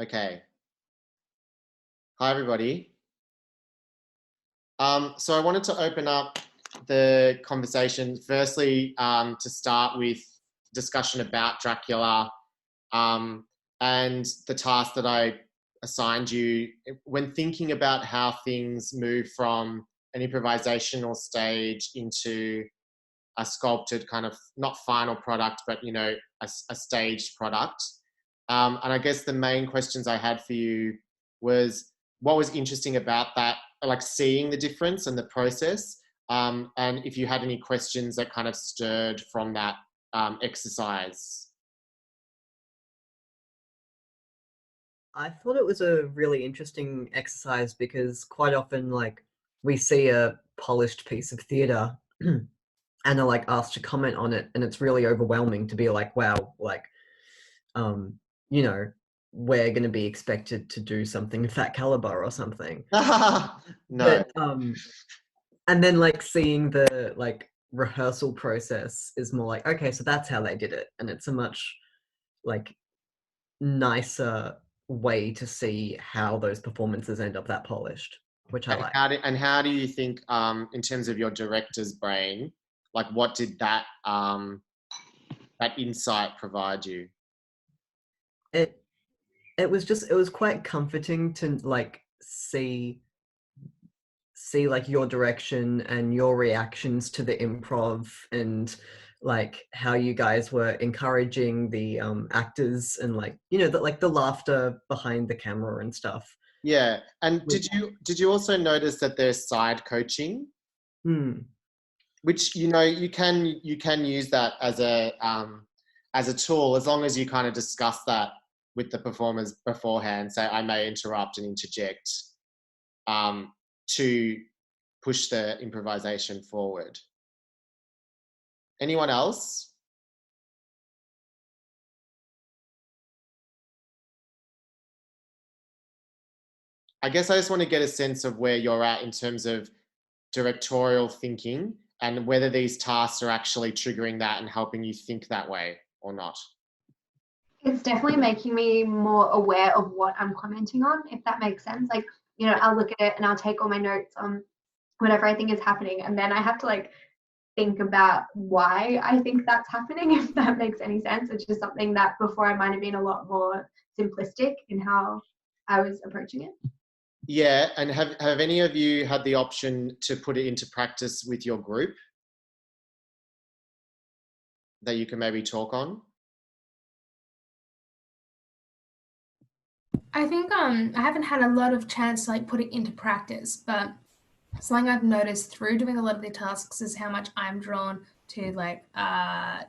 Okay. Hi, everybody. So I wanted to open up the conversation, firstly, to start with discussion about Dracula and the task that I assigned you. When thinking about how things move from an improvisational stage into a sculpted kind of, not final product, but, a staged product. And I guess the main questions I had for you was what was interesting about that, like seeing the difference and the process, and if you had any questions that kind of stirred from that exercise. I thought it was a really interesting exercise because quite often, like, we see a polished piece of theatre and are like asked to comment on it, and it's really overwhelming to be like, wow, like, um, you know, we're going to be expected to do something of that caliber or something. No. But and then like seeing the like rehearsal process is more like, okay, so that's how they did it, and it's a much like nicer way to see how those performances end up that polished, which I And like. how do you think, in terms of your director's brain, like what did that insight provide you? It it was quite comforting to like see like your direction and your reactions to the improv and like how you guys were encouraging the actors and like the laughter behind the camera and stuff. Yeah. And Which, did you also notice that there's side coaching, hmm, which you can use that as a tool, as long as you kind of discuss that with the performers beforehand. Say, I may interrupt and interject to push the improvisation forward. Anyone else? I guess I just want to get a sense of where you're at in terms of directorial thinking and whether these tasks are actually triggering that and helping you think that way or not. It's definitely making me more aware of what I'm commenting on, if that makes sense. Like, I'll look at it and I'll take all my notes on whatever I think is happening. And then I have to like think about why I think that's happening, if that makes any sense, which is something that before I might have been a lot more simplistic in how I was approaching it. Yeah, and have any of you had the option to put it into practice with your group that you can maybe talk on? I think I haven't had a lot of chance to like put it into practice, but something I've noticed through doing a lot of the tasks is how much I'm drawn to like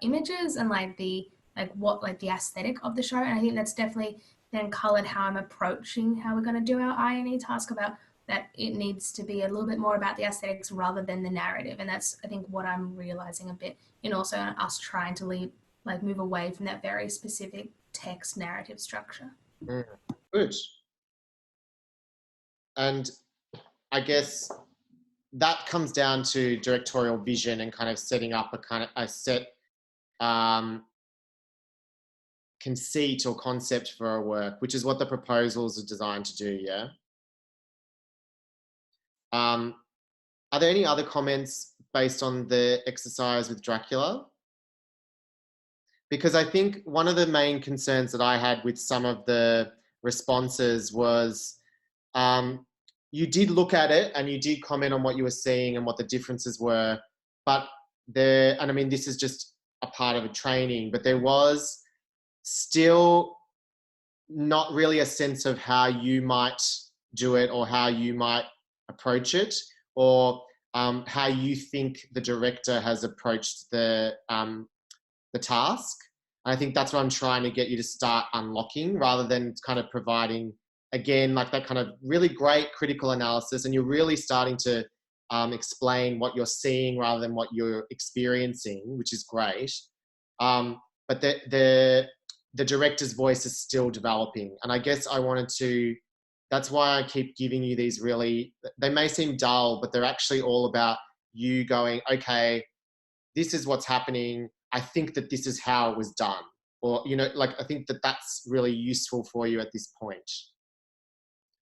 images and like the aesthetic of the show, and I think that's definitely then colored how I'm approaching how we're going to do our I&E task, about that it needs to be a little bit more about the aesthetics rather than the narrative, and that's I think what I'm realizing a bit, and also us trying to move away from that very specific text narrative structure. Mm, good. And I guess that comes down to directorial vision and kind of setting up a kind of a set um, conceit or concept for a work, which is what the proposals are designed to do. Yeah. Um, are there any other comments based on the exercise with Dracula? Because I think one of the main concerns that I had with some of the responses was, um, you did look at it and you did comment on what you were seeing and what the differences were, but and I mean, this is just a part of a training, but there was still not really a sense of how you might do it or how you might approach it, or how you think the director has approached the task. I think that's what I'm trying to get you to start unlocking, rather than kind of providing, again, like that kind of really great critical analysis. And you're really starting to explain what you're seeing rather than what you're experiencing, which is great. But the director's voice is still developing. And I guess that's why I keep giving you these really, they may seem dull, but they're actually all about you going, okay, this is what's happening. I think that this is how it was done. or, you know, like, I think that that's really useful for you at this point.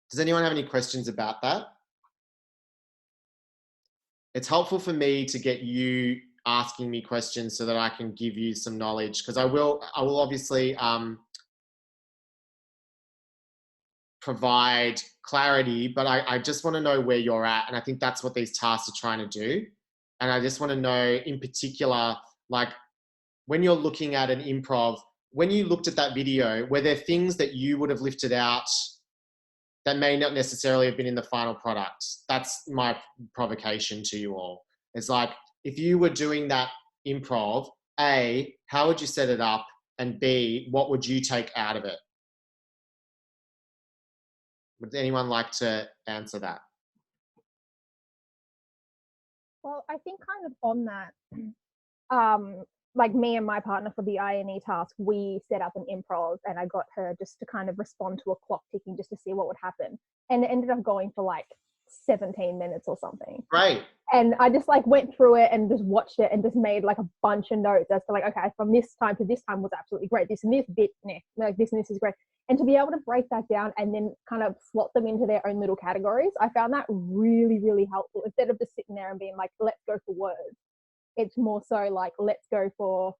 Does anyone have any questions about that? It's helpful for me to get you asking me questions so that I can give you some knowledge, because I will obviously provide clarity, but I just want to know where you're at. And I think that's what these tasks are trying to do. And I just want to know in particular, like, when you're looking at an improv, when you looked at that video, were there things that you would have lifted out that may not necessarily have been in the final product? That's my provocation to you all. It's like, if you were doing that improv, A, how would you set it up? And B, what would you take out of it? Would anyone like to answer that? Well, I think kind of on that, like me and my partner for the INE task, we set up an improv and I got her just to kind of respond to a clock ticking just to see what would happen. And it ended up going for like 17 minutes or something. Right. And I just like went through it and just watched it and just made like a bunch of notes as to like, okay, from this time to this time was absolutely great. This and this bit, nah, like this and this is great. And to be able to break that down and then kind of slot them into their own little categories, I found that really, really helpful. Instead of just sitting there and being like, let's go for words, it's more so like, let's go for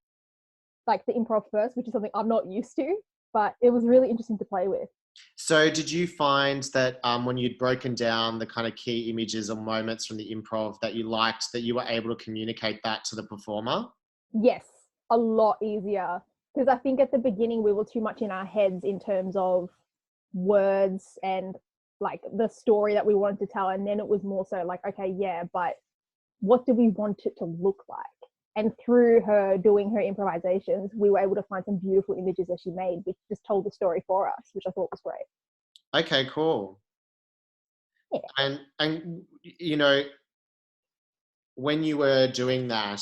like the improv first, which is something I'm not used to, but it was really interesting to play with. So did you find that when you'd broken down the kind of key images or moments from the improv that you liked, that you were able to communicate that to the performer? Yes, a lot easier. Because I think at the beginning we were too much in our heads in terms of words and like the story that we wanted to tell. And then it was more so like, okay, yeah, but what do we want it to look like? And through her doing her improvisations, we were able to find some beautiful images that she made, which just told the story for us, which I thought was great. Okay, cool. Yeah. And you know, when you were doing that,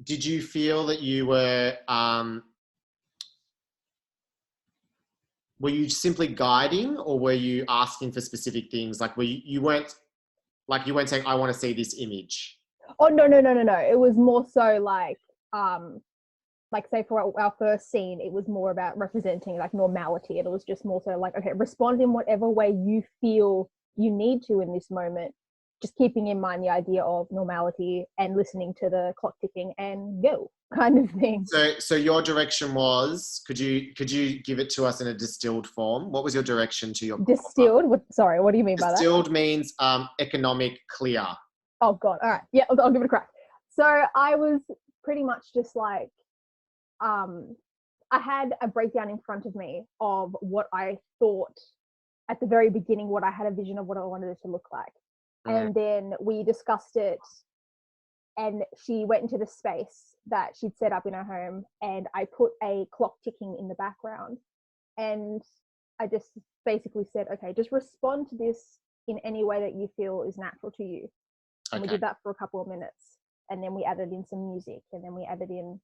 did you feel that you were you simply guiding, or were you asking for specific things? Like, you weren't saying, I want to see this image? Oh, no. It was more so like say for our first scene, it was more about representing like normality. And it was just more so like, okay, respond in whatever way you feel you need to in this moment, just keeping in mind the idea of normality and listening to the clock ticking and go kind of thing. So your direction was, could you give it to us in a distilled form? What was your direction to your distilled? What do you mean by that? Distilled means economic, clear. Oh God. All right. Yeah, I'll give it a crack. So I was pretty much just like, I had a breakdown in front of me of what I thought at the very beginning, what I had a vision of what I wanted it to look like. And then we discussed it, and she went into the space that she'd set up in her home, and I put a clock ticking in the background, and I just basically said, okay, just respond to this in any way that you feel is natural to you. And we did that for a couple of minutes, and then we added in some music, and then we added in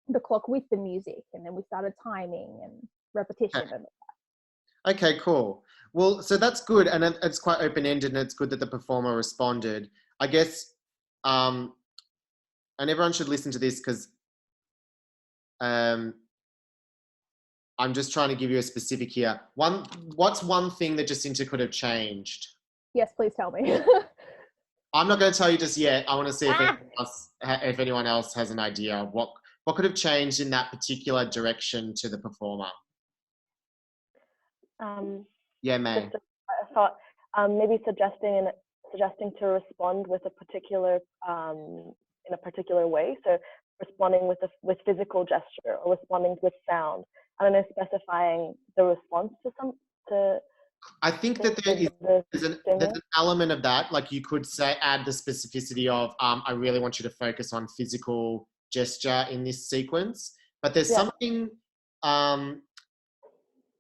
the clock with the music, and then we started timing and repetition and all that. Okay, cool. Well, so that's good, and it's quite open-ended, and it's good that the performer responded. I guess, and everyone should listen to this, because I'm just trying to give you a specific here. What's one thing that Jacinta could have changed? Yes, please tell me. I'm not going to tell you just yet. I want to see if anyone else has an idea. What could have changed in that particular direction to the performer? Yeah, May. I thought maybe suggesting to respond with a particular in a particular way. So responding with physical gesture, or responding with sound. I don't know, specifying the response to. I think that there's an element of that. Like, you could say, add the specificity of, I really want you to focus on physical gesture in this sequence. But there's something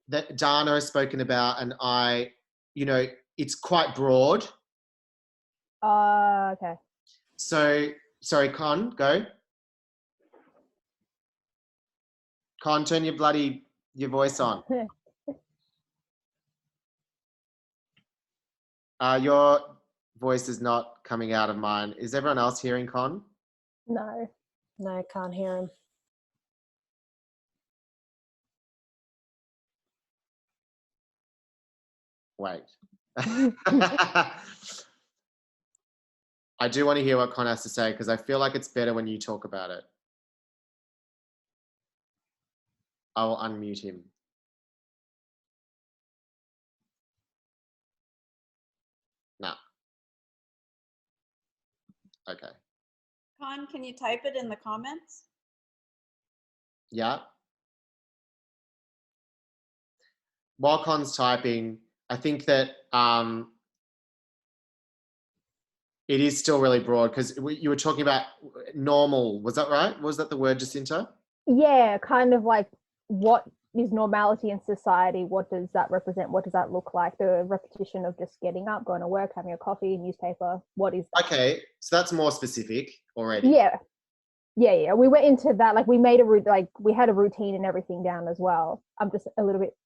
that Dana has spoken about, and it's quite broad. Okay. So, sorry, Con, go. Con, turn your voice on. Your voice is not coming out of mine. Is everyone else hearing Con? No, I can't hear him. Wait. I do want to hear what Con has to say because I feel like it's better when you talk about it. I will unmute him. No. Okay. Con, can you type it in the comments? Yeah. While Con's typing, I think that it is still really broad because you were talking about normal. Was that right? Was that the word, Jacinta? Yeah, kind of like what is normality in society? What does that represent? What does that look like? The repetition of just getting up, going to work, having a coffee, newspaper. What is that? Okay, so that's more specific already. Yeah. We went into that. Like we made we had a routine and everything down as well. I'm just a little bit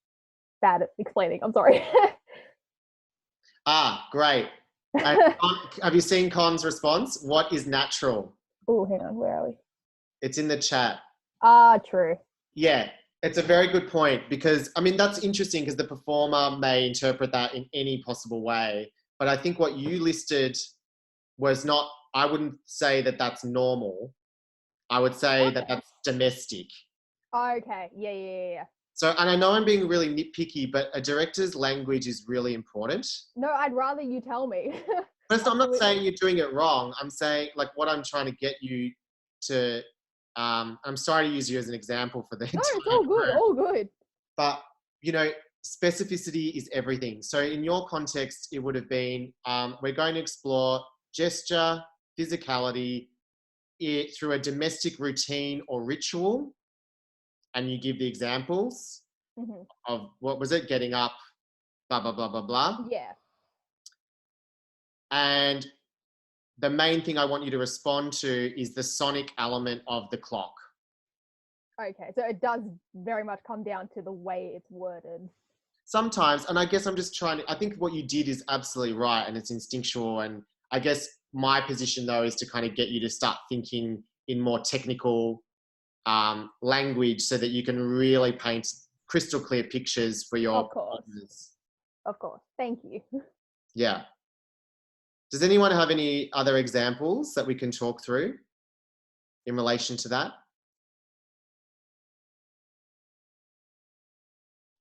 bad at explaining. I'm sorry. Great. And have you seen Con's response? What is natural? Oh, hang on. Where are we? It's in the chat. True. Yeah, it's a very good point because, I mean, that's interesting because the performer may interpret that in any possible way. But I think what you listed was not, I wouldn't say that that's normal. I would say that that's domestic. Okay. Yeah. So, and I know I'm being really nitpicky, but a director's language is really important. No, I'd rather you tell me. But I'm not saying you're doing it wrong. I'm saying, like, what I'm trying to get you to, I'm sorry to use you as an example for the No, it's all good, all good. But, you know, specificity is everything. So in your context, it would have been, we're going to explore gesture, physicality, through a domestic routine or ritual. And you give the examples of, what was it? Getting up, blah, blah, blah, blah, blah. Yeah. And the main thing I want you to respond to is the sonic element of the clock. Okay, so it does very much come down to the way it's worded. Sometimes, and I guess I'm just trying to, I think what you did is absolutely right and it's instinctual. And I guess my position though is to kind of get you to start thinking in more technical language so that you can really paint crystal clear pictures for your audience. Of course. Thank you. Yeah. Does anyone have any other examples that we can talk through in relation to that?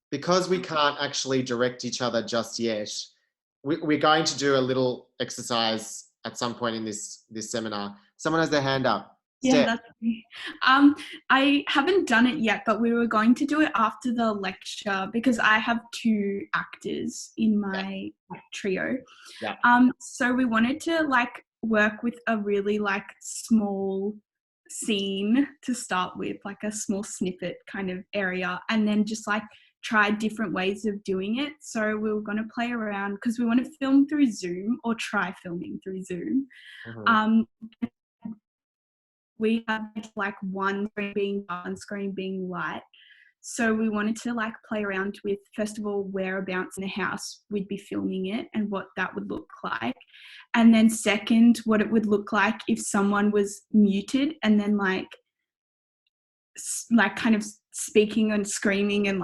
Because we can't actually direct each other just yet, we're going to do a little exercise at some point in this seminar. Someone has their hand up. Yeah, that's me. I haven't done it yet, but we were going to do it after the lecture because I have 2 actors in my trio. Yeah. So we wanted to work with a really small scene to start with, like a small snippet kind of area, and then just try different ways of doing it. So we were going to play around because we want to film through Zoom or try filming through Zoom. We have one screen being dark, one screen being light. So we wanted to play around with, first of all, whereabouts in the house we'd be filming it and what that would look like. And then second, what it would look like if someone was muted and then kind of speaking and screaming and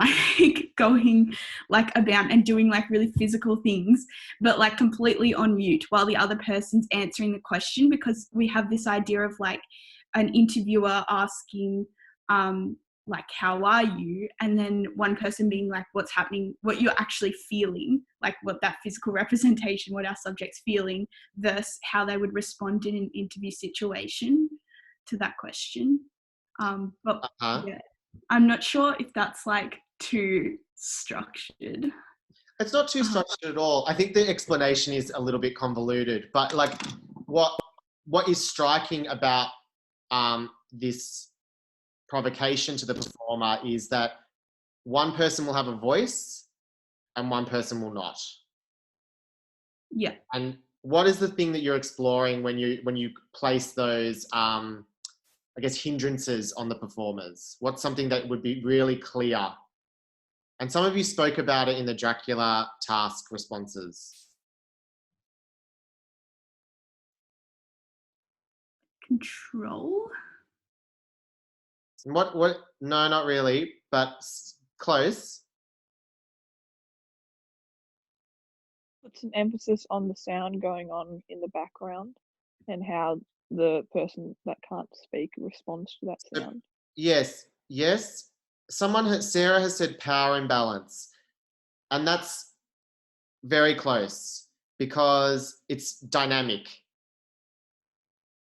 going about and doing really physical things, but completely on mute while the other person's answering the question, because we have this idea of an interviewer asking how are you, and then one person being what's happening, what you're actually feeling, what that physical representation, what our subject's feeling, versus how they would respond in an interview situation to that question. But yeah, I'm not sure if that's too structured. It's not too structured at all. I think the explanation is a little bit convoluted, but what is striking about this provocation to the performer is that one person will have a voice and one person will not. Yeah. And what is the thing that you're exploring when you place those I guess hindrances on the performers? What's something that would be really clear? And some of you spoke about it in the Dracula task responses. Control? What? No, not really, but close. puts an emphasis on the sound going on in the background and how the person that can't speak responds to that So- sound. Yes, yes. Sarah has said power imbalance, and that's very close because it's dynamic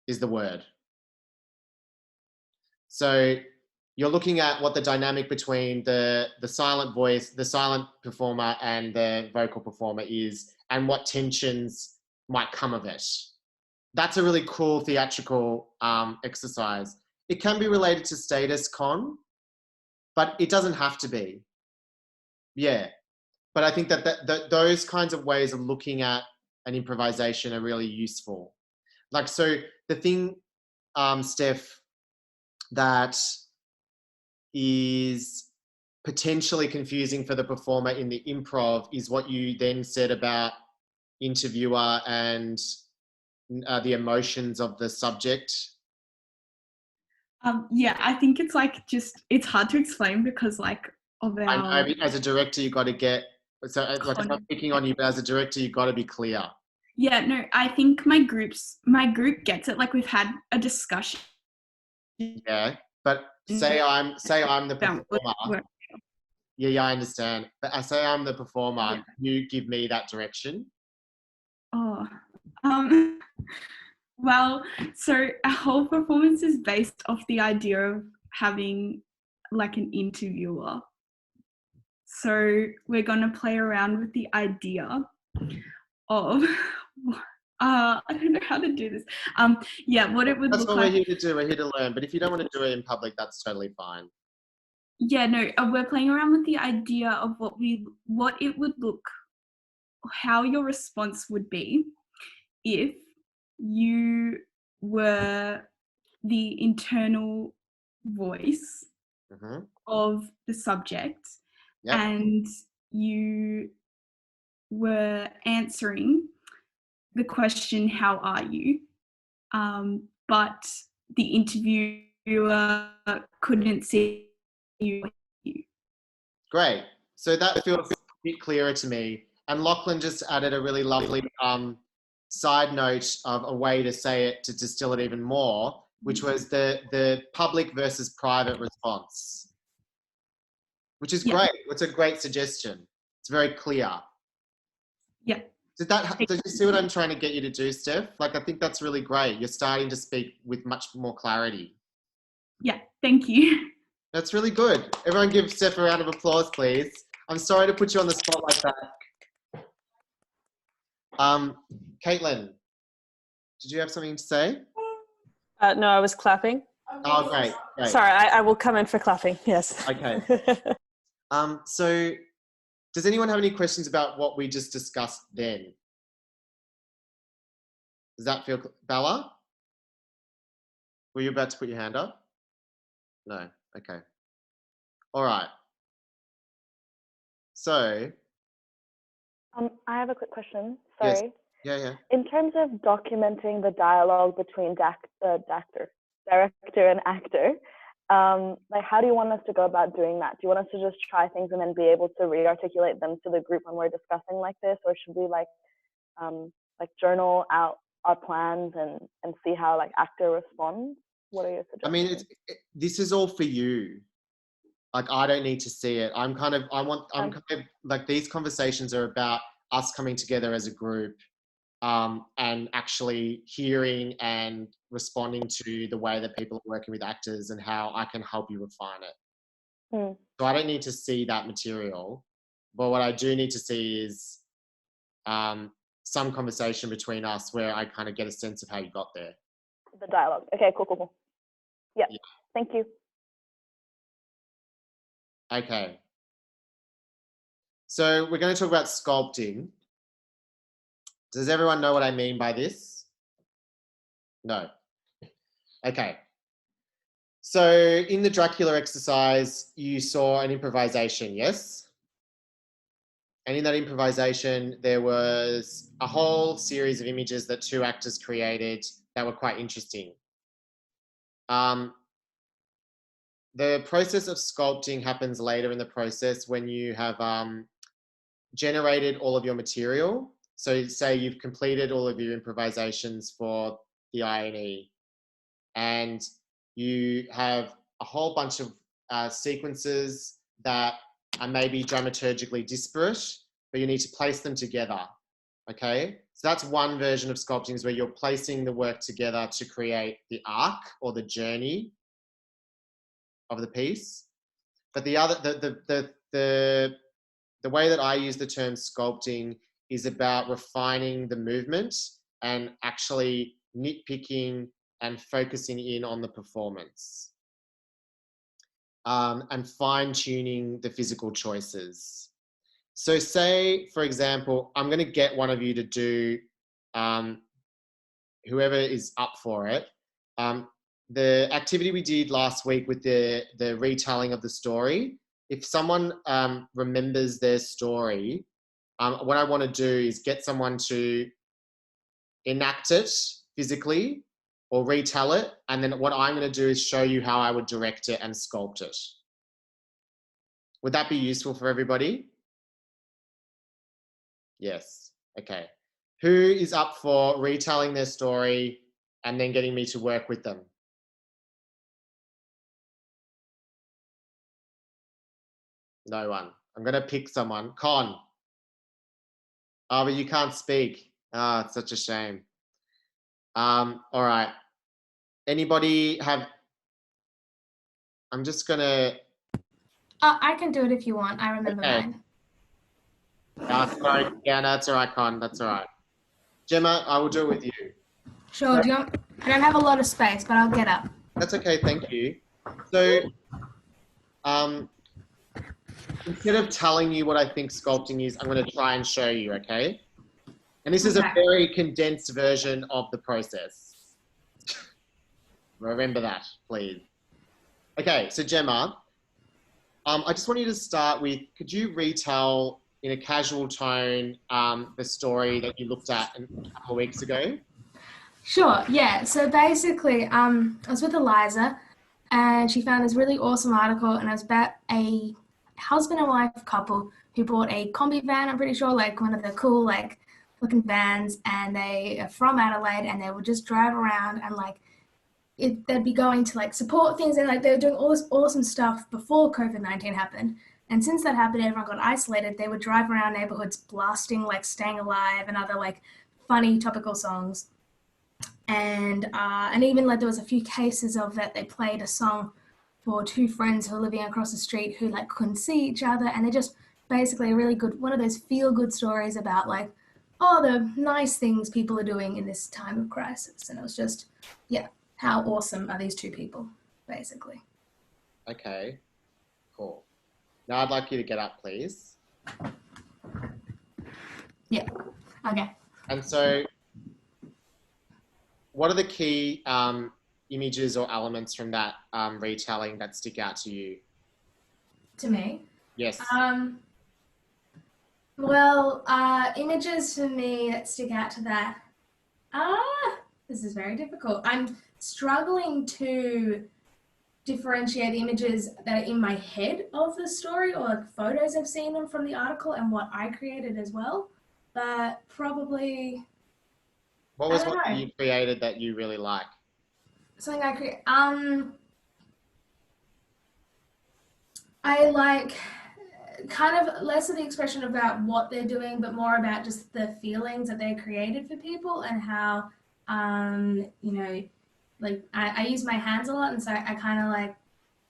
is the word. So you're looking at what the dynamic between the silent voice, the silent performer and the vocal performer is, and what tensions might come of it. That's a really cool theatrical exercise. It can be related to status con, but it doesn't have to be. Yeah. But I think that those kinds of ways of looking at an improvisation are really useful. Like, so the thing, Steph, that is potentially confusing for the performer in the improv is what you then said about interviewer and the emotions of the subject. Yeah, I think it's like it's hard to explain because like of I our know as a director you got to get, so like I'm not picking on you, but as a director you got to be clear. Yeah, no, I think my group gets it. Like we've had a discussion. Yeah, but say I'm the about performer. what- Yeah, I understand. But I say I'm the performer. Yeah. You give me that direction. Oh, well, so our whole performance is based off the idea of having like an interviewer. So we're gonna play around with the idea of I don't know how to do this. Yeah, what it would That's look what like. we're here to do. We're here to learn. But if you don't want to do it in public, that's totally fine. Yeah, no, we're playing around with the idea of what it would look, how your response would be if you were the internal voice Mm-hmm. of the subject Yep. and you were answering the question, how are you? But the interviewer couldn't see you. Great. So that feels a bit clearer to me. And Lachlan just added a really lovely side note of a way to say it to distill it even more, which was the public versus private response, which is great. It's a great suggestion. It's very clear. Yeah. Did you see what I'm trying to get you to do, Steph? Like, I think that's really great. You're starting to speak with much more clarity. Yeah, thank you. That's really good. Everyone give Steph a round of applause, please. I'm sorry to put you on the spot like that. Caitlin, did you have something to say? No, I was clapping. Oh, great. Sorry, I will come in for clapping. Yes. Okay. So does anyone have any questions about what we just discussed then? Does that feel, Bella? Were you about to put your hand up? No. Okay. All right. So. I have a quick question. Yes. Sorry. Yeah. In terms of documenting the dialogue between director and actor, like how do you want us to go about doing that? Do you want us to just try things and then be able to re-articulate them to the group when we're discussing like this, or should we like journal out our plans and see how like actor responds? What are your suggestions? I mean, this is all for you. Like, I don't need to see it. I'm kind of like, these conversations are about us coming together as a group and actually hearing and responding to the way that people are working with actors and how I can help you refine it. So I don't need to see that material, but what I do need to see is some conversation between us where I kind of get a sense of how you got there. The dialogue. Okay, cool. Yeah. Thank you. Okay. So we're going to talk about sculpting. Does everyone know what I mean by this? No. Okay. So in the Dracula exercise, you saw an improvisation, yes? And in that improvisation, there was a whole series of images that two actors created that were quite interesting. The process of sculpting happens later in the process when you have generated all of your material So say you've completed all of your improvisations for the INE, and you have a whole bunch of sequences that are maybe dramaturgically disparate, but you need to place them together, okay? So that's one version of sculpting, is where you're placing the work together to create the arc or the journey of the piece. But the other, the way that I use the term sculpting is about refining the movement and actually nitpicking and focusing in on the performance, and fine-tuning the physical choices. So say, for example, I'm going to get one of you to do, whoever is up for it, the activity we did last week with the retelling of the story. If someone remembers their story, what I want to do is get someone to enact it physically or retell it, and then what I'm going to do is show you how I would direct it and sculpt it. Would that be useful for everybody? Yes. Okay. Who is up for retelling their story and then getting me to work with them? No one. I'm going to pick someone. Con. Oh, but you can't speak. Ah, it's such a shame. All right. Anybody have... I'm just going to... I can do it if you want. I remember mine. Sorry. Yeah, no, that's all right, Con. That's all right. Gemma, I will do it with you. Sure. I don't have a lot of space, but I'll get up. That's okay. Thank you. So, instead of telling you what I think sculpting is, I'm going to try and show you, okay? And this is a very condensed version of the process. Remember that, please. Okay, so Gemma, I just want you to start with, could you retell in a casual tone the story that you looked at a couple of weeks ago? Sure, yeah. So basically, I was with Eliza, and she found this really awesome article, and it was about a husband and wife couple who bought a combi van, I'm pretty sure, like one of the cool, like, looking vans, and they are from Adelaide, and they would just drive around and, like, they'd be going to, like, support things, and, like, they were doing all this awesome stuff before COVID-19 happened. And since that happened, everyone got isolated. They would drive around neighborhoods blasting, like, Staying Alive and other, like, funny topical songs. And even, like, there was a few cases of that they played a song for two friends who were living across the street who, like, couldn't see each other, and they're just basically a really good, one of those feel-good stories about, like, oh, the nice things people are doing in this time of crisis. And it was just, yeah, how awesome are these two people, basically. Okay, cool. Now I'd like you to get up, please. Yeah, okay. And so, what are the key images or elements from that retelling that stick out to you? To me? Yes. Well, images for me that stick out to that. This is very difficult. I'm struggling to differentiate the images that are in my head of the story, or like photos I've seen them from the article, and what I created as well. But probably... What was what you created that you really like? Something I create. I like kind of less of the expression about what they're doing, but more about just the feelings that they created for people, and how, you know, like I use my hands a lot, and so I kind of like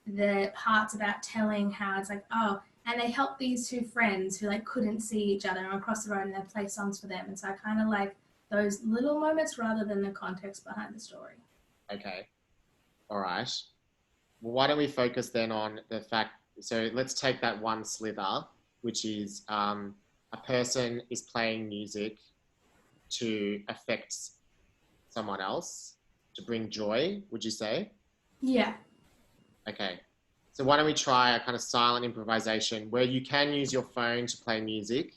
the parts about telling how it's like, oh, and they help these two friends who like couldn't see each other and across the road, and they play songs for them, and so I kind of like those little moments rather than the context behind the story. Okay. All right. Well, why don't we focus then on the fact, so let's take that one slither, which is a person is playing music to affect someone else, to bring joy, would you say? Yeah. Okay. So why don't we try a kind of silent improvisation where you can use your phone to play music.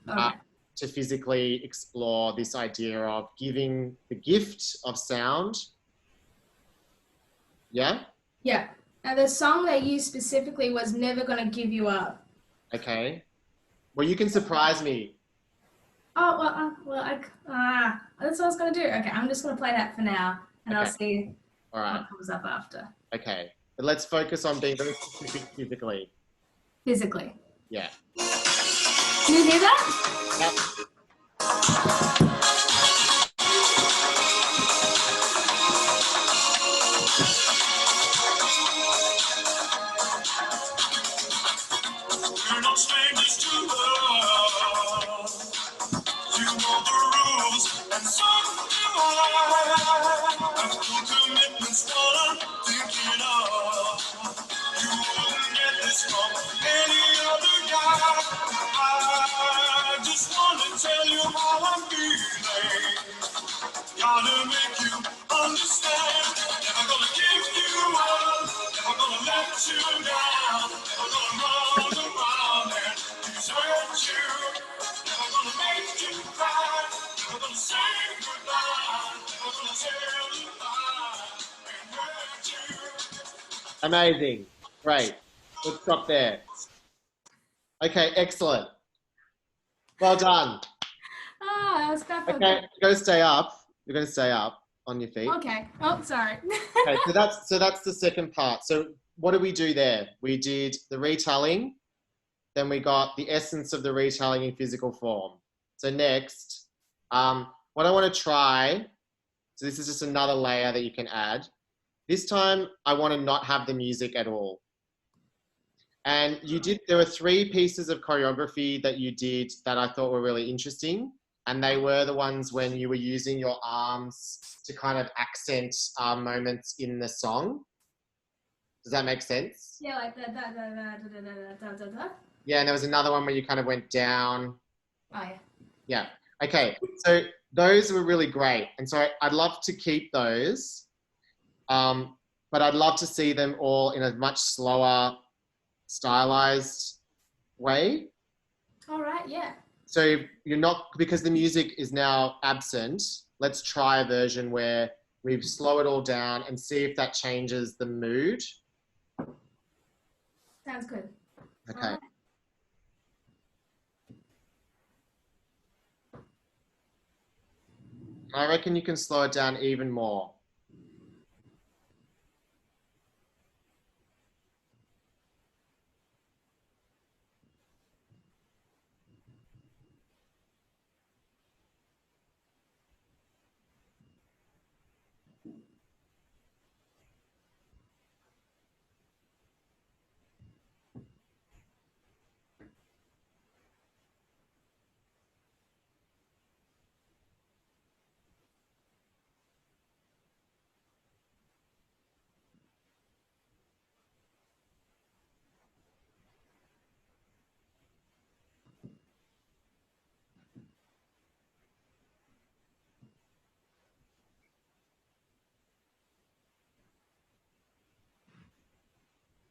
To physically explore this idea of giving the gift of sound. Yeah? Yeah. And the song they used specifically was Never Gonna Give You Up. Okay. Well, you can surprise me. Oh, that's what I was going to do. Okay, I'm just going to play that for now, and I'll Okay. see All right. what comes up after. Okay. But let's focus on being very specific physically. Physically. Yeah. Can you hear that? Yep. We're no strangers to love. You know the rules, and so do I. Have full commitments, what I'm thinking of. You wouldn't get this from any other guy. I just want to tell you how I'm feeling. Gotta make you understand. Never gonna give you up. Never gonna let you down. Never gonna run around and desert you. Never gonna make you cry. Never gonna say goodbye. Never gonna tell you lie and hurt you. Amazing. Great. Let's stop there. Okay, excellent. Well done. Ah, that was perfect. Okay, you're going to stay up. You're going to stay up on your feet. Okay. Oh, sorry. Okay, so that's the second part. So what did we do there? We did the retelling, then we got the essence of the retelling in physical form. So next, what I want to try, so this is just another layer that you can add. This time, I want to not have the music at all. And there were 3 pieces of choreography that you did that I thought were really interesting. And they were the ones when you were using your arms to kind of accent moments in the song. Does that make sense? Yeah, like da da da da da da da da da. Yeah, and there was another one where you kind of went down. Oh yeah. Yeah. Okay. So those were really great. And so I'd love to keep those. But I'd love to see them all in a much slower, stylized way. All right. Yeah. So you're not, because the music is now absent, let's try a version where we slow it all down and see if that changes the mood. Sounds good. Okay. All right. I reckon you can slow it down even more.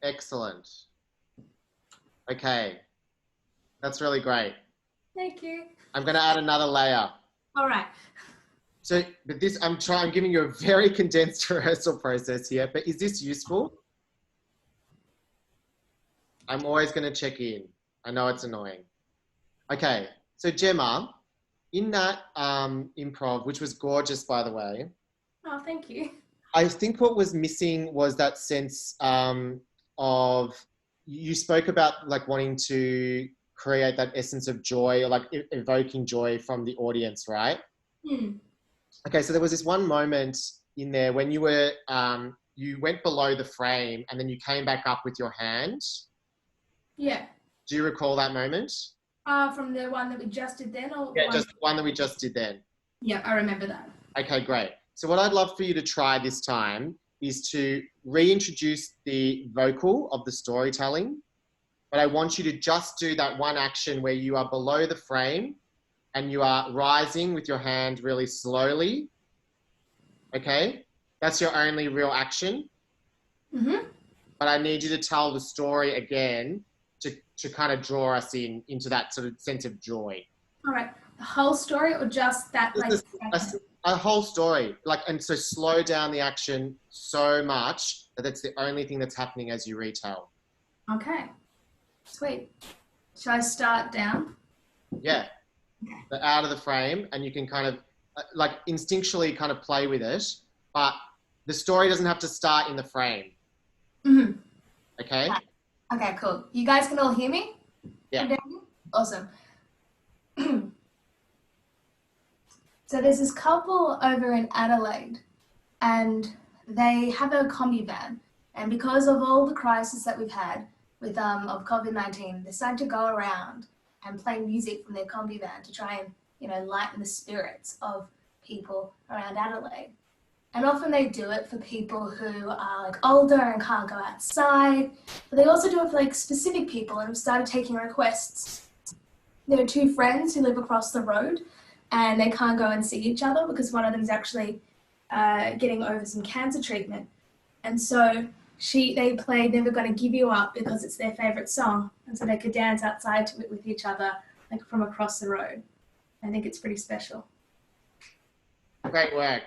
Excellent. Okay. That's really great. Thank you. I'm going to add another layer. All right. So, but this, I'm giving you a very condensed rehearsal process here, but is this useful? I'm always going to check in. I know it's annoying. Okay. So Gemma, in that improv, which was gorgeous, by the way, Oh, thank you. I think what was missing was that sense of, you spoke about like wanting to create that essence of joy, or like evoking joy from the audience, right? Hmm. Okay, so there was this one moment in there when you were, you went below the frame and then you came back up with your hand. Yeah. Do you recall that moment? From the one that we just did then, or Yeah, one? just the one that we just did then. Yeah, I remember that. Okay, great. So what I'd love for you to try this time is to reintroduce the vocal of the storytelling, but I want you to just do that one action where you are below the frame and you are rising with your hand really slowly. Okay? That's your only real action. Mm-hmm. But I need you to tell the story again to kind of draw us into that sort of sense of joy. All right. The whole story, or just that? Just Like a whole story. And so slow down the action so much that it's the only thing that's happening as you retell. Okay. Sweet. Shall I start down? Yeah, the out of the frame, and you can kind of like instinctually kind of play with it, but the story doesn't have to start in the frame. Mhm. Okay? Okay, cool. You guys can all hear me? Yeah. Awesome. So there's this couple over in Adelaide, and they have a combi van. And because of all the crisis that we've had with of COVID-19, they decided to go around and play music from their combi van to try and, you know, lighten the spirits of people around Adelaide. And often they do it for people who are like older and can't go outside, but they also do it for like specific people and have started taking requests. There are two friends who live across the road and they can't go and see each other because one of them is actually getting over some cancer treatment. And so they played Never Gonna Give You Up because it's their favorite song. And so they could dance outside to it with each other, like from across the road. I think it's pretty special. Great work.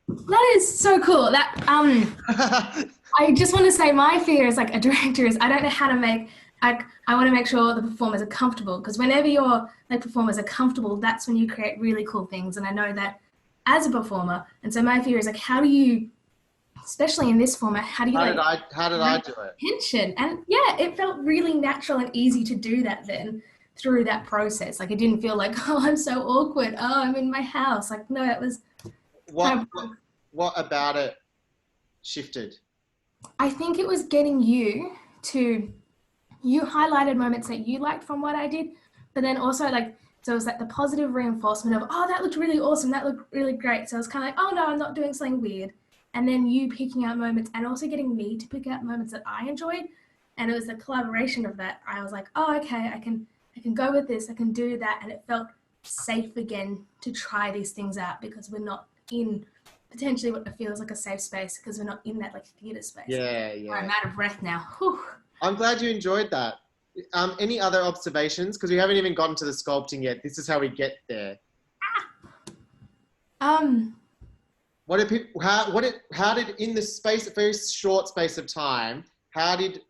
That is so cool. That I just want to say my fear as like a director is I don't know how to make I want to make sure the performers are comfortable, because whenever your like performers are comfortable, that's when you create really cool things. And I know that as a performer, and so my fear is like, how do you, especially in this format, how did I do it? Tension. And yeah, it felt really natural and easy to do that then through that process. Like it didn't feel like, oh, I'm so awkward. Oh, I'm in my house. Like no, that was. What about it shifted? I think it was getting you highlighted moments that you liked from what I did, but then also like, so it was like the positive reinforcement of, oh, that looked really awesome. That looked really great. So I was kind of like, oh no, I'm not doing something weird. And then you picking out moments and also getting me to pick out moments that I enjoyed. And it was the collaboration of that. I was like, oh, okay, I can go with this. I can do that. And it felt safe again to try these things out because we're not in potentially what feels like a safe space because we're not in that like theatre space. Yeah. I'm out of breath now. Whew. I'm glad you enjoyed that. Any other observations? Because we haven't even gotten to the sculpting yet. This is how we get there. How did in this space, very short space of time, how did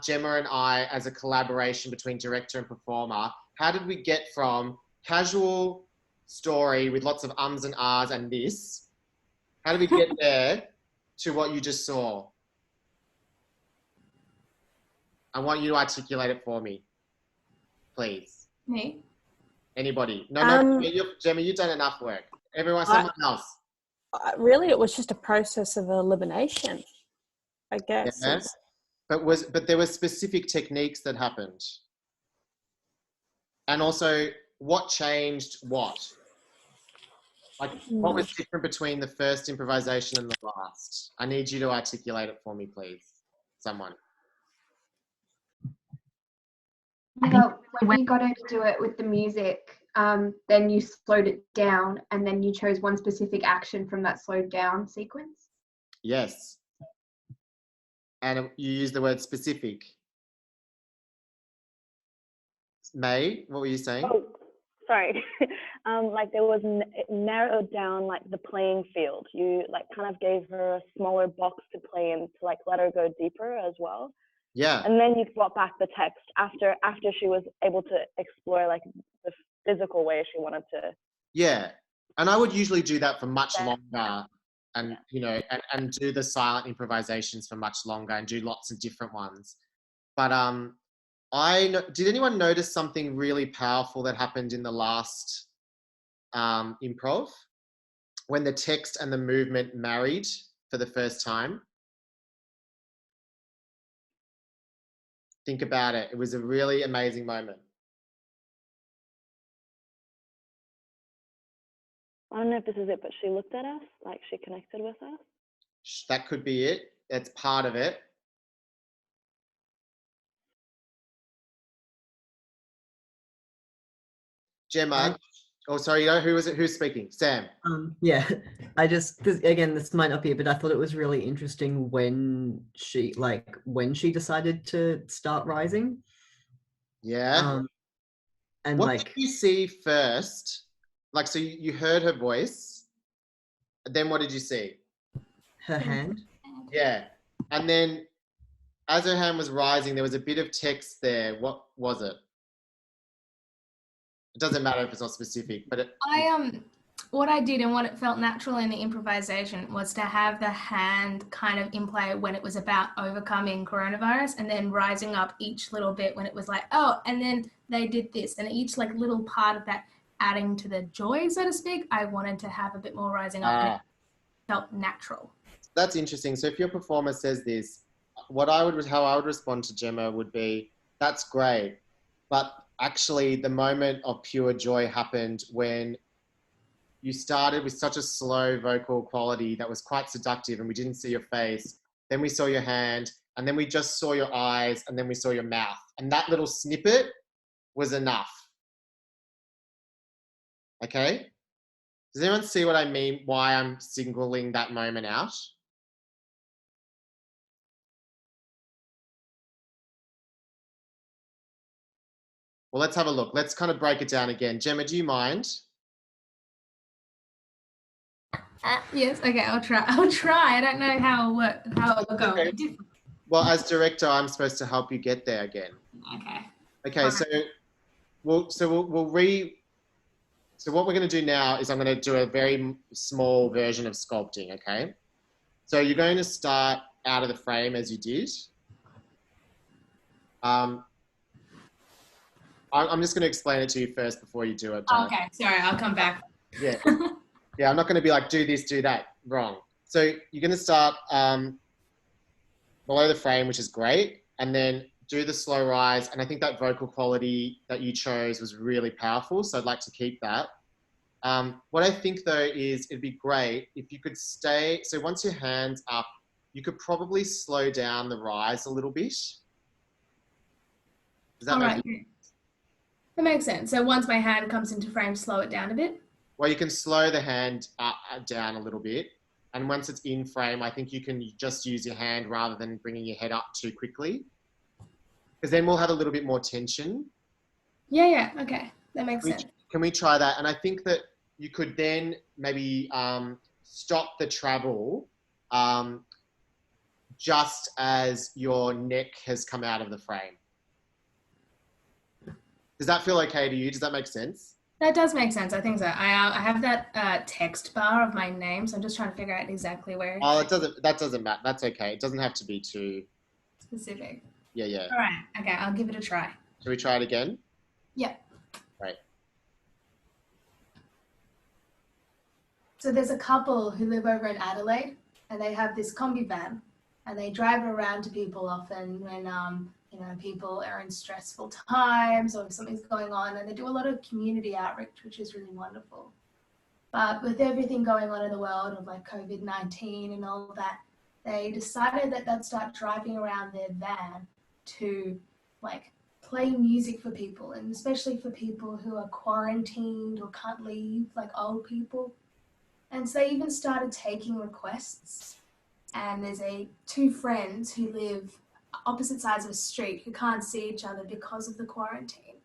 Gemma and I, as a collaboration between director and performer, how did we get from casual story with lots of ums and ahs and this, how did we get there to what you just saw? I want you to articulate it for me, please. Me? Anybody? No, Gemma, you've done enough work. Someone else. Really, it was just a process of elimination, I guess. Yeah. But there were specific techniques that happened. And also, what changed what? Like, what was different between the first improvisation and the last? I need you to articulate it for me, please. Someone. When you got her to do it with the music, then you slowed it down and then you chose one specific action from that slowed down sequence? Yes. And you used the word specific. May, what were you saying? Oh, sorry. Like there was, it narrowed down like the playing field. You like kind of gave her a smaller box to play in to like let her go deeper as well. Yeah. And then you brought back the text after she was able to explore like the physical way she wanted to. Yeah. And I would usually do that for much longer and, you know, and do the silent improvisations for much longer and do lots of different ones. But did anyone notice something really powerful that happened in the last improv when the text and the movement married for the first time? Think about it. It was a really amazing moment. I don't know if this is it, but she looked at us, like she connected with us. That could be it. That's part of it. Gemma, sorry, who was it? Who's speaking? Sam. Yeah, again, this might not be it, but I thought it was really interesting when she decided to start rising. Yeah. And what did you see first? Like, so you heard her voice, then what did you see? Her hand. Yeah. And then as her hand was rising, there was a bit of text there. What was it? It doesn't matter if it's not specific, but what I did and what it felt natural in the improvisation was to have the hand kind of in play when it was about overcoming coronavirus, and then rising up each little bit when it was like, oh, and then they did this, and each like little part of that adding to the joy, so to speak, I wanted to have a bit more rising up, and it felt natural. That's interesting. So if your performer says this, how I would respond to Gemma would be, that's great, but actually the moment of pure joy happened when you started with such a slow vocal quality that was quite seductive, and we didn't see your face. Then we saw your hand, and then we just saw your eyes, and then we saw your mouth. And that little snippet was enough. Okay? Does anyone see what I mean, why I'm singling that moment out? Well, let's have a look. Let's kind of break it down again. Gemma, do you mind? Yes, okay, I'll try. I don't know how it'll go. Okay. Well, as director, I'm supposed to help you get there again. Okay, so what we're going to do now is I'm going to do a very small version of sculpting, okay? So you're going to start out of the frame as you did. I'm just going to explain it to you first before you do it. Okay, sorry, I'll come back. Yeah. Yeah, I'm not going to be like, do this, do that. Wrong. So you're going to start below the frame, which is great, and then do the slow rise. And I think that vocal quality that you chose was really powerful, so I'd like to keep that. What I think, though, is it'd be great if you could stay. So once your hand's up, you could probably slow down the rise a little bit. Does that make sense? That makes sense. So once my hand comes into frame, slow it down a bit? Well, you can slow the hand down a little bit. And once it's in frame, I think you can just use your hand rather than bringing your head up too quickly. Because then we'll have a little bit more tension. Yeah, okay. That makes sense. Can we try that? And I think that you could then maybe stop the travel just as your neck has come out of the frame. Does that feel okay to you? Does that make sense? That does make sense. I think so. I have that text bar of my name, so I'm just trying to figure out exactly where. Oh, that doesn't matter. That's okay. It doesn't have to be too specific. Yeah. All right. Okay, I'll give it a try. Shall we try it again? Yeah. Right. So there's a couple who live over in Adelaide, and they have this combi van, and they drive it around to people often when people are in stressful times or if something's going on, and they do a lot of community outreach, which is really wonderful. But with everything going on in the world of like COVID-19 and all that, they decided that they'd start driving around their van to like play music for people, and especially for people who are quarantined or can't leave, like old people. And so they even started taking requests. And there's two friends who live opposite sides of a street who can't see each other because of the quarantine.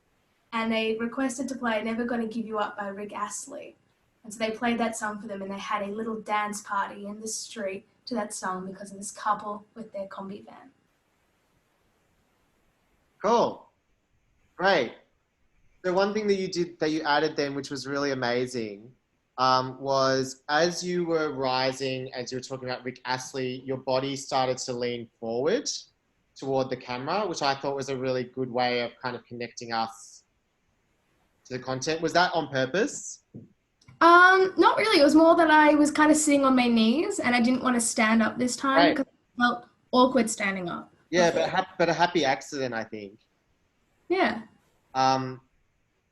And they requested to play Never Gonna Give You Up by Rick Astley. And so they played that song for them, and they had a little dance party in the street to that song because of this couple with their combi van. Cool. Great. So one thing that you added then, which was really amazing, was as you were rising, as you were talking about Rick Astley, your body started to lean forward toward the camera, which I thought was a really good way of kind of connecting us to the content. Was that on purpose? Not really. It was more that I was kind of sitting on my knees and I didn't want to stand up this time because I felt awkward standing up. Yeah, but a happy accident, I think. Yeah. And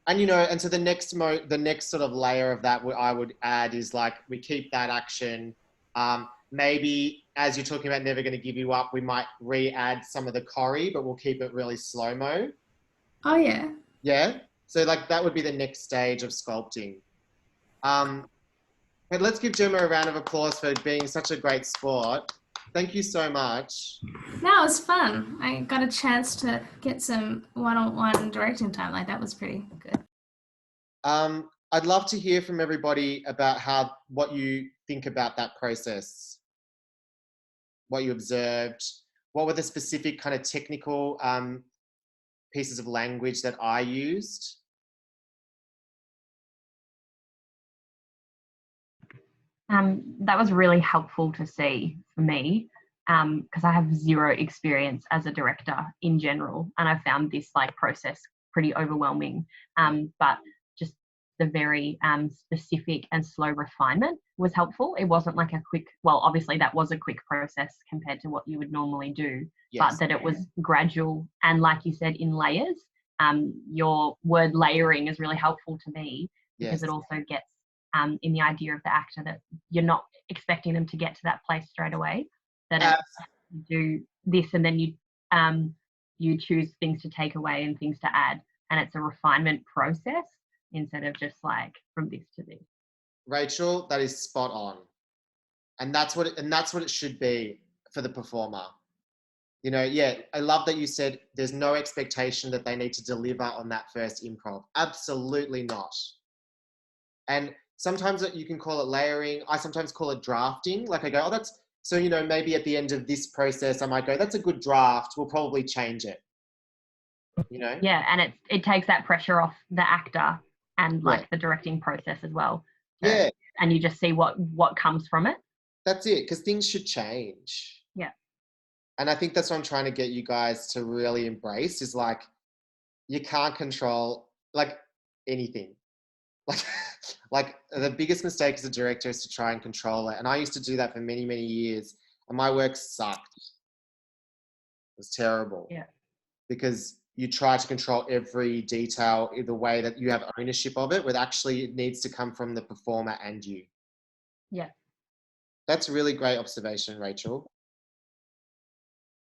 and so the next sort of layer of that I would add is like we keep that action. Maybe as you're talking about Never Gonna Give You Up, we might re-add some of the choreo, but we'll keep it really slow-mo. Oh, yeah. Yeah? So like that would be the next stage of sculpting. But let's give Gemma a round of applause for being such a great sport. Thank you so much. No, it was fun. I got a chance to get some one-on-one directing time. Like that was pretty good. I'd love to hear from everybody about what you think about that process, what you observed, what were the specific kind of technical pieces of language that I used. That was really helpful to see for me because I have zero experience as a director in general, and I found this like process pretty overwhelming. But just the very specific and slow refinement was helpful. It wasn't like a quick, well, obviously that was a quick process compared to what you would normally do, Yes. but that it was gradual and, like you said, in layers. Your word layering is really helpful to me because Yes. it also gets in the idea of the actor that you're not expecting them to get to that place straight away, that you do this and then you choose things to take away and things to add, and it's a refinement process instead of just like from this to this. Rachel, that is spot on. And that's what it should be for the performer. You know, yeah, I love that you said there's no expectation that they need to deliver on that first improv. Absolutely not. And sometimes you can call it layering. I sometimes call it drafting. Like I go, oh, that's, so, you know, maybe at the end of this process, I might go, that's a good draft. We'll probably change it. You know? Yeah, and it takes that pressure off the actor and like the directing process as well. Yeah. And you just see what comes from it. That's it, because things should change. Yeah. And I think that's what I'm trying to get you guys to really embrace is like, you can't control like anything. Like the biggest mistake as a director is to try and control it. And I used to do that for many, many years. And my work sucked. It was terrible. Yeah. Because you try to control every detail in the way that you have ownership of it, but actually it needs to come from the performer and you. Yeah. That's a really great observation, Rachel.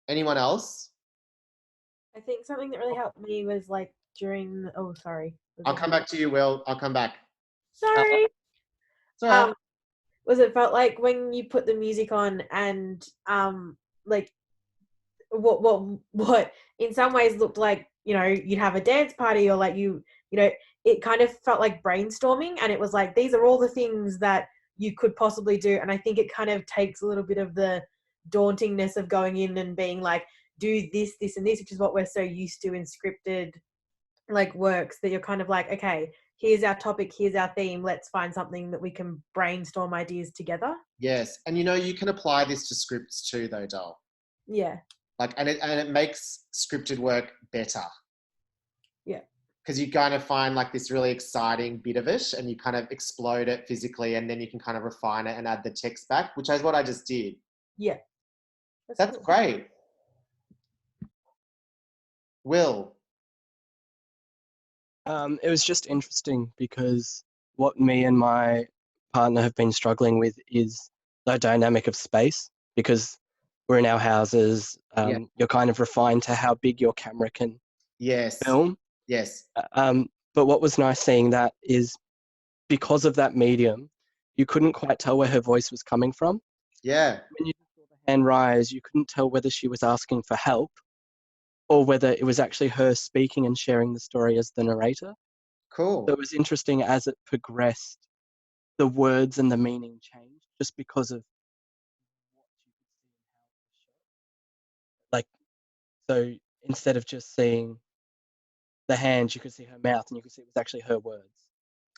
Anyone else? I think something that really helped me was like during, oh, sorry. I'll come back to you, Will. I'll come back. Sorry. Sorry. Was it felt like when you put the music on and like what in some ways looked like, you know, you'd have a dance party or like you know, it kind of felt like brainstorming, and it was like, these are all the things that you could possibly do. And I think it kind of takes a little bit of the dauntingness of going in and being like, do this, this, and this, which is what we're so used to in scripted like works, that you're kind of like, okay, here's our topic, here's our theme, let's find something that we can brainstorm ideas together. Yes. And you know, you can apply this to scripts too though, Doll. Yeah. Like, and it makes scripted work better. Yeah. Because you kind of find like this really exciting bit of it and you kind of explode it physically, and then you can kind of refine it and add the text back, which is what I just did. Yeah. That's great. Will? It was just interesting because what me and my partner have been struggling with is the dynamic of space, because we're in our houses. You're kind of refined to how big your camera can film. Yes. But what was nice seeing that is because of that medium, you couldn't quite tell where her voice was coming from. Yeah. When you saw the hand rise, you couldn't tell whether she was asking for help or whether it was actually her speaking and sharing the story as the narrator. Cool. So it was interesting as it progressed, the words and the meaning changed just because of what you could see and how it was shot. Like, so instead of just seeing the hand, you could see her mouth and you could see it was actually her words.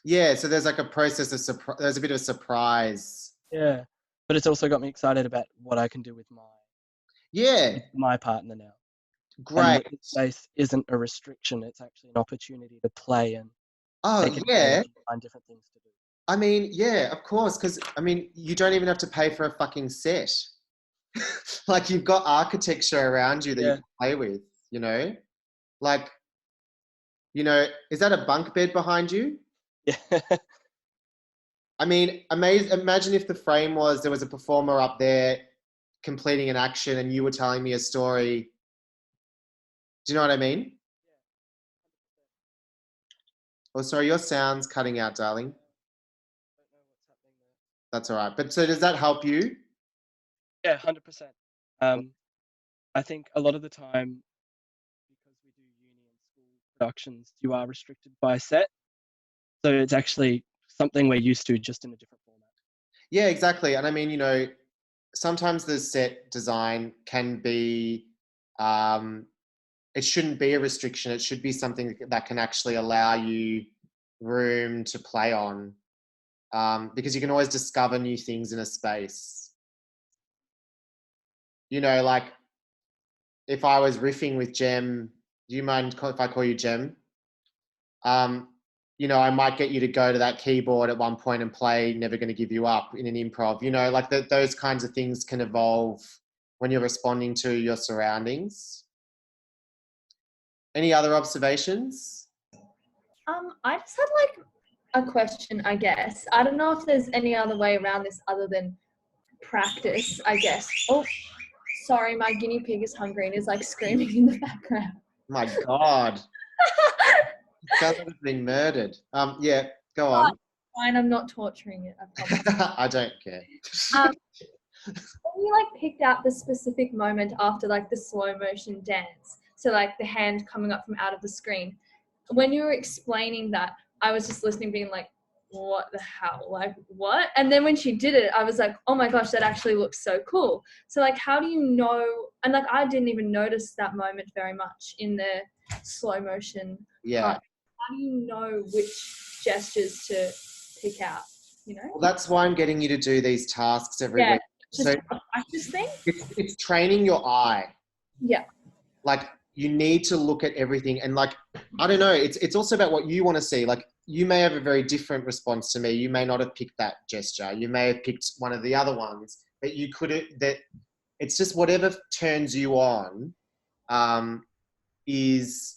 Yeah, so there's like a process of there's a bit of surprise. Yeah, but it's also got me excited about what I can do with my partner now. Great. And space isn't a restriction; it's actually an opportunity to play and take advantage and find different things to do. I mean, yeah, of course, because I mean, you don't even have to pay for a fucking set. Like, you've got architecture around you that you can play with. You know, like, you know, is that a bunk bed behind you? Yeah. I mean, imagine if the frame was there was a performer up there completing an action and you were telling me a story. Do you know what I mean? Oh, sorry, your sound's cutting out, darling. That's all right. But so does that help you? Yeah, 100%. I think a lot of the time, because we do uni and school productions, you are restricted by set. So it's actually something we're used to, just in a different format. Yeah, exactly. And I mean, you know, sometimes the set design can be, it shouldn't be a restriction. It should be something that can actually allow you room to play on. because you can always discover new things in a space. You know, like if I was riffing with Jem, do you mind if I call you Jem? You know, I might get you to go to that keyboard at one point and play Never Gonna Give You Up in an improv. You know, like those kinds of things can evolve when you're responding to your surroundings. Any other observations? I just had like a question, I guess. I don't know if there's any other way around this other than practice, I guess. Oh, sorry, my guinea pig is hungry and is like screaming in the background. My God. Sounds like it's been murdered. Yeah, go on. Fine, I'm not torturing it, I promise. I don't care. When you like picked out the specific moment after like the slow motion dance, so like the hand coming up from out of the screen, when you were explaining that, I was just listening being like, what the hell, like what? And then when she did it, I was like, oh my gosh, that actually looks so cool. So like, how do you know? And like, I didn't even notice that moment very much in the slow motion. Yeah. Part. How do you know which gestures to pick out, you know? Well, that's why I'm getting you to do these tasks every week. Just a practice thing? It's training your eye. Yeah. Like you need to look at everything and like, I don't know, it's also about what you want to see. Like you may have a very different response to me. You may not have picked that gesture. You may have picked one of the other ones, but you could, that it's just whatever turns you on is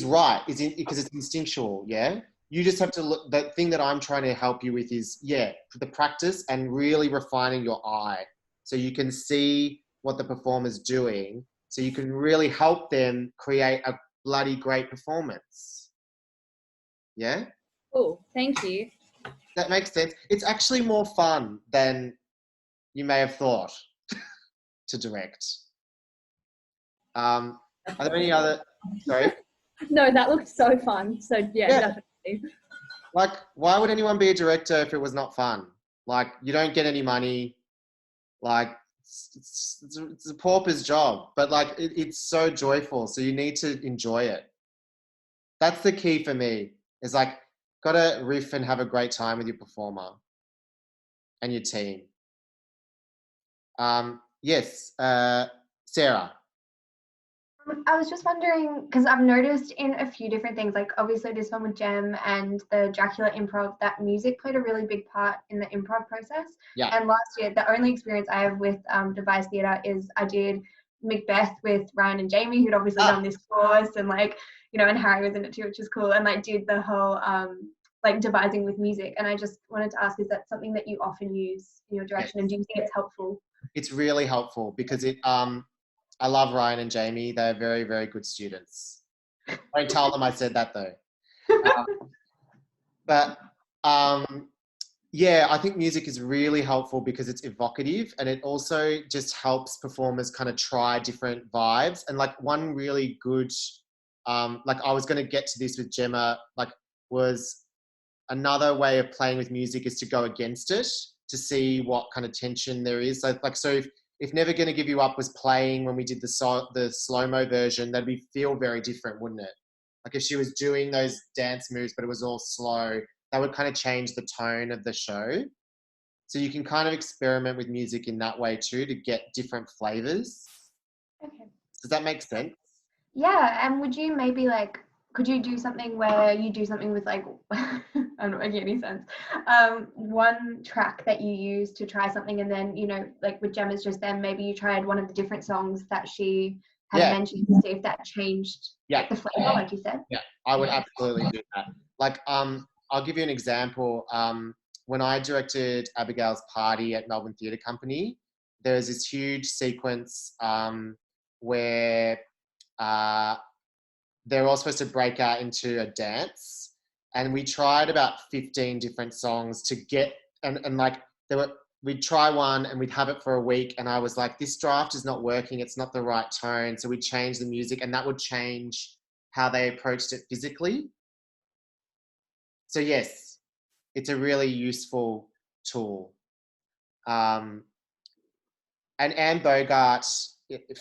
right, because it's instinctual, yeah? You just have to look, the thing that I'm trying to help you with is, the practice and really refining your eye so you can see what the performer's doing, so you can really help them create a bloody great performance. Yeah? Cool, thank you. That makes sense. It's actually more fun than you may have thought to direct. Are there any other, sorry? No, that looked so fun. So yeah, definitely. Like, why would anyone be a director if it was not fun? Like, you don't get any money. Like, it's a pauper's job, but like, it's so joyful. So you need to enjoy it. That's the key for me. Is like, gotta riff and have a great time with your performer and your team. Yes, Sarah. I was just wondering, because I've noticed in a few different things, like obviously this one with Jem and the Dracula improv, that music played a really big part in the improv process. Yeah. And last year, the only experience I have with devised theatre is I did Macbeth with Ryan and Jamie, who'd obviously done this course, and like, you know, and Harry was in it too, which is cool, and like did the whole like devising with music. And I just wanted to ask, is that something that you often use in your direction, and do you think it's helpful? It's really helpful because it I love Ryan and Jamie. They're very, very good students. Don't tell them I said that though. Yeah, I think music is really helpful because it's evocative, and it also just helps performers kind of try different vibes. And like one really good, like I was going to get to this with Gemma, like was another way of playing with music is to go against it, to see what kind of tension there is. So if Never Gonna Give You Up was playing when we did the slow-mo version, that'd feel very different, wouldn't it? Like if she was doing those dance moves, but it was all slow, that would kind of change the tone of the show. So you can kind of experiment with music in that way too, to get different flavors. Okay. Does that make sense? Yeah, and would you maybe like, could you do something where you do something with like, I'm not making any sense, one track that you use to try something, and then, you know, like with Gemma's just then, maybe you tried one of the different songs that she had mentioned to see if that changed the flavor, like you said? Yeah, I would absolutely do that. Like, I'll give you an example. When I directed Abigail's Party at Melbourne Theatre Company, there's this huge sequence where they're all supposed to break out into a dance, and we tried about 15 different songs to get, and like we'd try one and we'd have it for a week, and I was like, this draft is not working, it's not the right tone, so we'd change the music, and that would change how they approached it physically. So yes, it's a really useful tool. And Anne Bogart,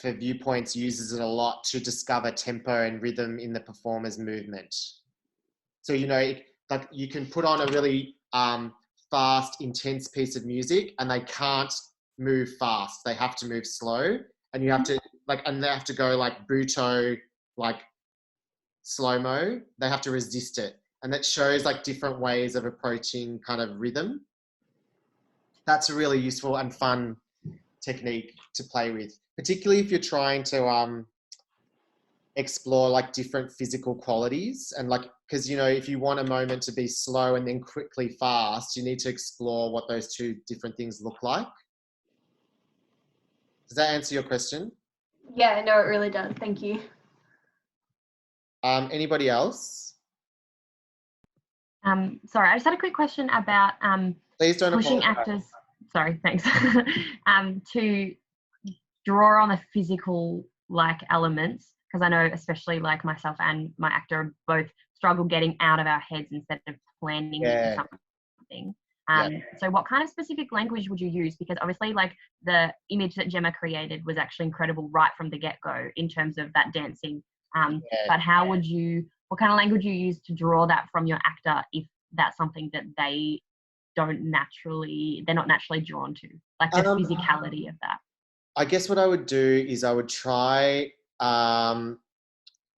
for Viewpoints, uses it a lot to discover tempo and rhythm in the performer's movement. So, you know, like you can put on a really fast, intense piece of music, and they can't move fast. They have to move slow, and you have to and they have to go like Buto, like slow-mo. They have to resist it, and that shows like different ways of approaching kind of rhythm. That's a really useful and fun technique to play with, particularly if you're trying to explore like different physical qualities, and like, because if you want a moment to be slow and then quickly fast, you need to explore what those two different things look like. Does that answer your question? Yeah, no, it really does. Thank you. Anybody else? Sorry, I just had a quick question about Please don't pushing apologize. actors. Sorry, thanks. To draw on the physical like elements, because I know especially like myself and my actor both struggle getting out of our heads instead of planning Yeah. something. Yeah. So what kind of specific language would you use? Because obviously like the image that Gemma created was actually incredible right from the get-go in terms of that dancing. But how would you, what kind of language you use to draw that from your actor if that's something that they're not naturally drawn to, like the physicality of that? I guess what I would do is I would try to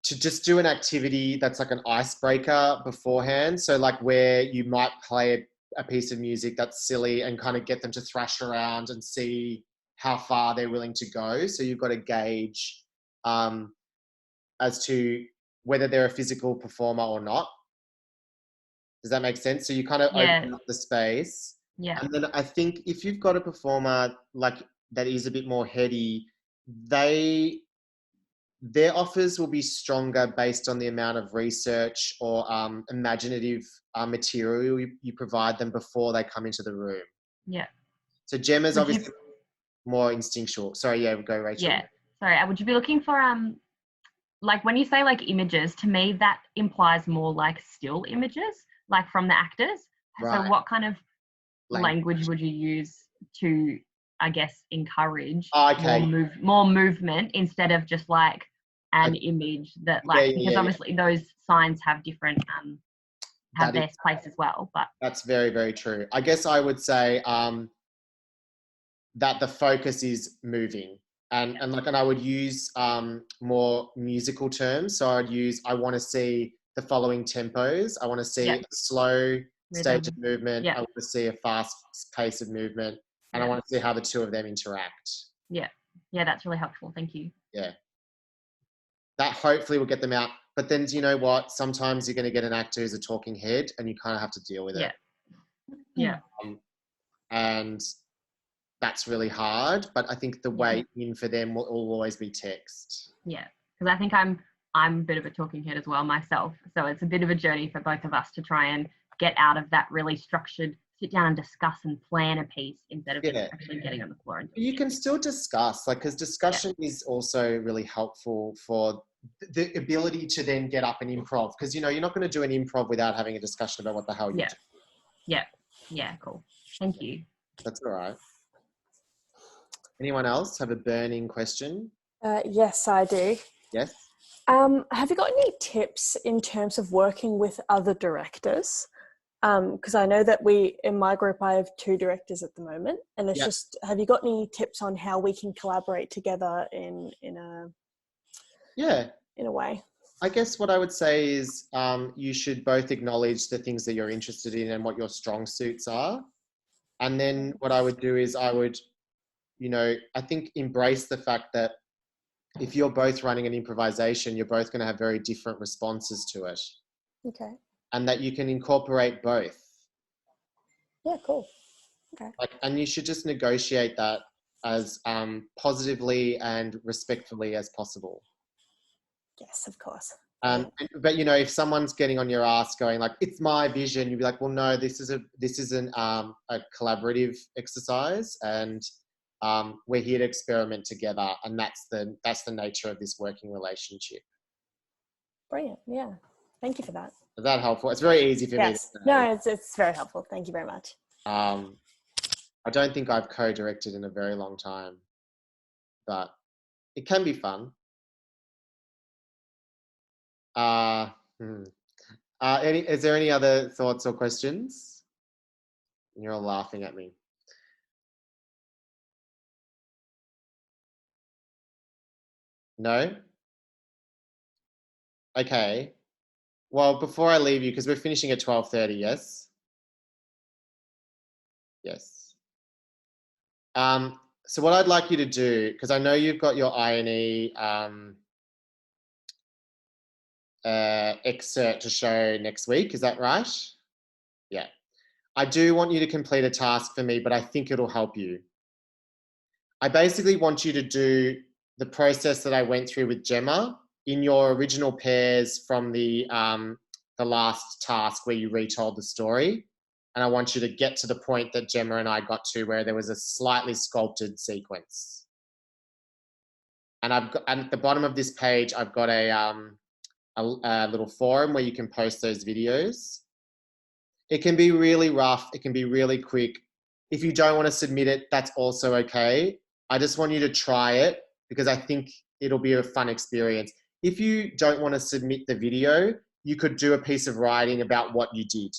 just do an activity that's like an icebreaker beforehand. So like where you might play a piece of music that's silly and kind of get them to thrash around and see how far they're willing to go. So you've got to gauge as to whether they're a physical performer or not. Does that make sense? So you kind of open up the space. Yeah. And then I think if you've got a performer like that is a bit more heady, their offers will be stronger based on the amount of research or imaginative material you provide them before they come into the room. Yeah. So Gemma's obviously more instinctual. Sorry, yeah, go Rachel. Yeah. Sorry, would you be looking for like when you say like images, to me that implies more like still images, like from the actors. Right. So what kind of language would you use to, I guess, encourage more movement instead of just like an image that like, because obviously those signs have different have their place as well. But that's very, very true. I guess I would say that the focus is moving, and I would use more musical terms. So I want to see the following tempos. I want to see a slow stage of movement. I want to see a fast pace of movement, and I want to see how the two of them interact. Yeah, that's really helpful. Thank you. Yeah, that hopefully will get them out. But then, you know what? Sometimes you're going to get an actor who's a talking head, and you kind of have to deal with it. Yeah. And that's really hard. But I think the way in for them will always be text. Yeah, because I think I'm a bit of a talking head as well myself. So it's a bit of a journey for both of us to try and get out of that really structured, sit down and discuss and plan a piece instead of just actually getting on the floor. And you can still discuss, like, because discussion is also really helpful for the ability to then get up and improv. Because, you're not going to do an improv without having a discussion about what the hell you do. Yeah, cool. Thank you. That's all right. Anyone else have a burning question? Yes, I do. Yes. Have you got any tips in terms of working with other directors? Because I know that in my group, I have 2 directors at the moment, and it's just, have you got any tips on how we can collaborate together in a way? I guess what I would say is you should both acknowledge the things that you're interested in and what your strong suits are. And then what I would do is I would, I think embrace the fact that if you're both running an improvisation, you're both going to have very different responses to it. Okay. And that you can incorporate both. Yeah, cool. Okay. And you should just negotiate that as positively and respectfully as possible. Yes, of course. But if someone's getting on your ass going like, it's my vision, you'd be like, well, no, this is a collaborative exercise, and we're here to experiment together, and that's the nature of this working relationship. Brilliant. Yeah. Thank you for that. Is that helpful? It's very easy for me to say. No, it's very helpful. Thank you very much. I don't think I've co-directed in a very long time, but it can be fun. Is there any other thoughts or questions? You're all laughing at me. No? Okay. Well, before I leave you, because we're finishing at 12:30, yes? Yes. So what I'd like you to do, because I know you've got your INE excerpt to show next week, is that right? Yeah. I do want you to complete a task for me, but I think it'll help you. I basically want you to do the process that I went through with Gemma in your original pairs from the last task where you retold the story. And I want you to get to the point that Gemma and I got to where there was a slightly sculpted sequence. And at the bottom of this page, I've got a little forum where you can post those videos. It can be really rough. It can be really quick. If you don't want to submit it, that's also okay. I just want you to try it because I think it'll be a fun experience. If you don't want to submit the video, you could do a piece of writing about what you did.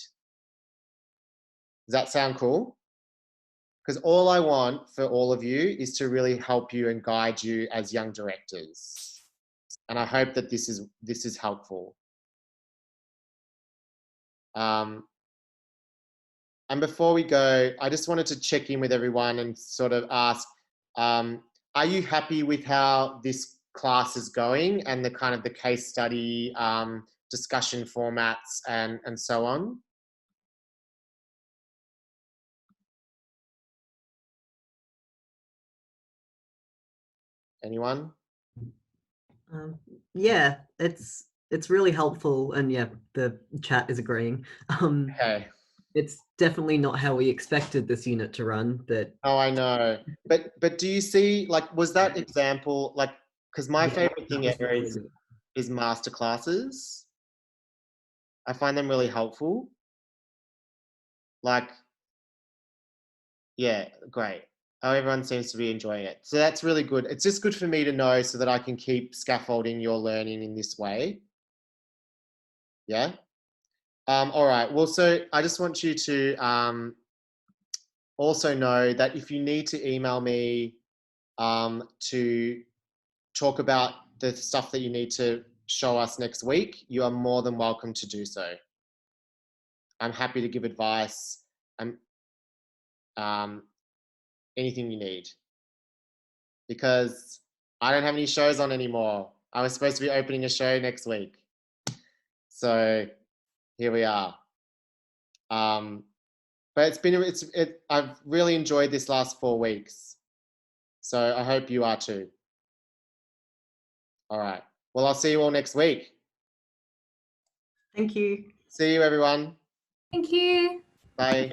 Does that sound cool? Because all I want for all of you is to really help you and guide you as young directors. And I hope that this is helpful. And before we go, I just wanted to check in with everyone and sort of ask, are you happy with how this class is going and the kind of the case study discussion formats and so on? Anyone? Yeah, it's really helpful, and yeah, the chat is agreeing. Okay. It's definitely not how we expected this unit to run, but Oh, I know. But do you see, like, was that example, like, because my favorite thing ever is masterclasses. I find them really helpful. Like, yeah, great. Oh, everyone seems to be enjoying it. So that's really good. It's just good for me to know so that I can keep scaffolding your learning in this way. Yeah? All right. Well, so I just want you to also know that if you need to email me to talk about the stuff that you need to show us next week, you are more than welcome to do so. I'm happy to give advice and anything you need. Because I don't have any shows on anymore. I was supposed to be opening a show next week. So here we are. But I've really enjoyed this last 4 weeks. So I hope you are too. All right. Well, I'll see you all next week. Thank you. See you, everyone. Thank you. Bye.